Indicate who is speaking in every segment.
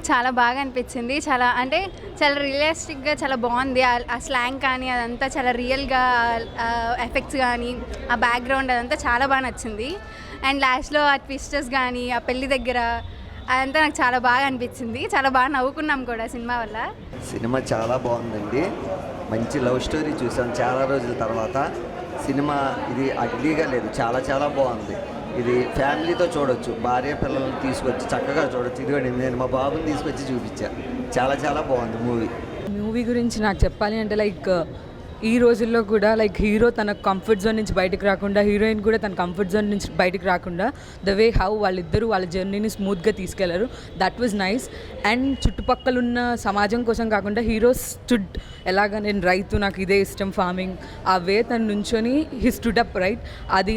Speaker 1: చాలా బాగా అనిపించింది. అంటే చాలా రియలిస్టిక్‌గా చాలా బాగుంది. ఆ స్లాంగ్ కానీ అదంతా చాలా రియల్‌గా, ఎఫెక్ట్స్ కానీ ఆ బ్యాక్‌గ్రౌండ్ అదంతా చాలా బాగా నచ్చింది. అండ్ లాస్ట్‌లో ఆ ట్విస్టర్స్ కానీ ఆ పెళ్లి దగ్గర అదంతా నాకు చాలా బాగా అనిపించింది. చాలా బాగా నవ్వుకున్నాం కూడా సినిమా వల్ల.
Speaker 2: సినిమా చాలా బాగుందండి. మంచి లవ్ స్టోరీ చూసాం చాలా రోజుల తర్వాత. సినిమా ఇది అగ్లీగా లేదు, చాలా చాలా బాగుంది. ఇది ఫ్యామిలీతో చూడొచ్చు, భార్య పిల్లల్ని తీసుకొచ్చి చక్కగా చూడొచ్చు. ఇదిగోండి నేను మా బాబుని తీసుకొచ్చి చూపించాను. చాలా చాలా బాగుంది
Speaker 3: మూవీ గురించి నాకు చెప్పాలి అంటే ఈ రోజుల్లో కూడా హీరో తన కంఫర్ట్ జోన్ నుంచి బయటకు రాకుండా, హీరోయిన్ కూడా తన కంఫర్ట్ జోన్ నుంచి బయటకు రాకుండా ద వే హౌ వాళ్ళిద్దరూ వాళ్ళ జర్నీని స్మూత్గా తీసుకెళ్లారు. That was nice. అండ్ చుట్టుపక్కల ఉన్న సమాజం కోసం కాకుండా హీరో స్టుడ్, ఎలాగ నేను రైతు, నాకు ఇదే ఇష్టం ఫార్మింగ్, ఆ వే తను నుంచొని హీ స్టుడ్ అప్ రైట్. అది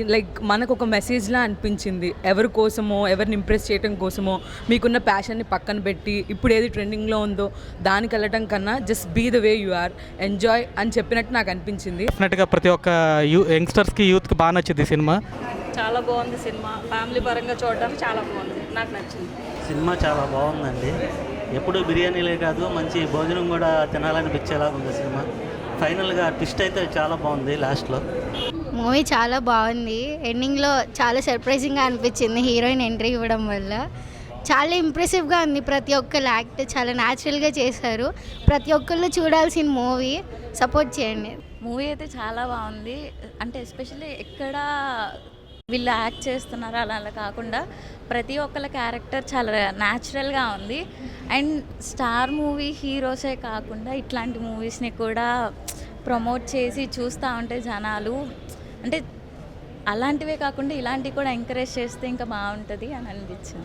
Speaker 3: మనకు ఒక మెసేజ్లా అనిపించింది. ఎవరి కోసమో, ఎవరిని ఇంప్రెస్ చేయడం కోసమో మీకున్న ప్యాషన్ని పక్కన పెట్టి ఇప్పుడు ఏది ట్రెండింగ్లో ఉందో దానికి వెళ్ళటం కన్నా just be the way you are, enjoy అని చెప్పినట్టు నాకు అనిపించింది.
Speaker 4: డెఫినెట్గా ప్రతి ఒక్క యంగ్స్టర్స్కి, యూత్కి బాగా నచ్చింది సినిమా.
Speaker 5: చాలా బాగుంది సినిమా. ఫ్యామిలీ పరంగా చూడడానికి చాలా బాగుంది, నాకు నచ్చింది.
Speaker 6: సినిమా చాలా బాగుందండి. ఎప్పుడు బిర్యానీలే కాదు, మంచి భోజనం కూడా తినాలనిపించేలాగా ఉంది సినిమా. ఫైనల్గా ట్విస్ట్ అయితే చాలా బాగుంది లాస్ట్లో.
Speaker 7: మూవీ చాలా బాగుంది. ఎండింగ్లో చాలా సర్ప్రైజింగ్గా అనిపించింది హీరోయిన్ ఎంట్రీ ఇవ్వడం వల్ల. చాలా ఇంప్రెసివ్గా ఉంది. ప్రతి ఒక్కరు యాక్ట్ చాలా న్యాచురల్గా చేశారు. ప్రతి ఒక్కళ్ళు చూడాల్సిన మూవీ, సపోర్ట్ చేయండి.
Speaker 8: మూవీ అయితే చాలా బాగుంది. అంటే ఎస్పెషల్లీ ఎక్కడ వీళ్ళు యాక్ట్ చేస్తున్నారు అలా కాకుండా ప్రతి ఒక్కళ్ళ క్యారెక్టర్ చాలా న్యాచురల్గా ఉంది. అండ్ స్టార్ మూవీ హీరోసే కాకుండా ఇట్లాంటి మూవీస్ని కూడా ప్రమోట్ చేసి చూస్తూ ఉంటే జనాలు, అంటే అలాంటివే కాకుండా ఇలాంటివి కూడా ఎంకరేజ్ చేస్తే ఇంకా బాగుంటుంది అని అనిపించింది.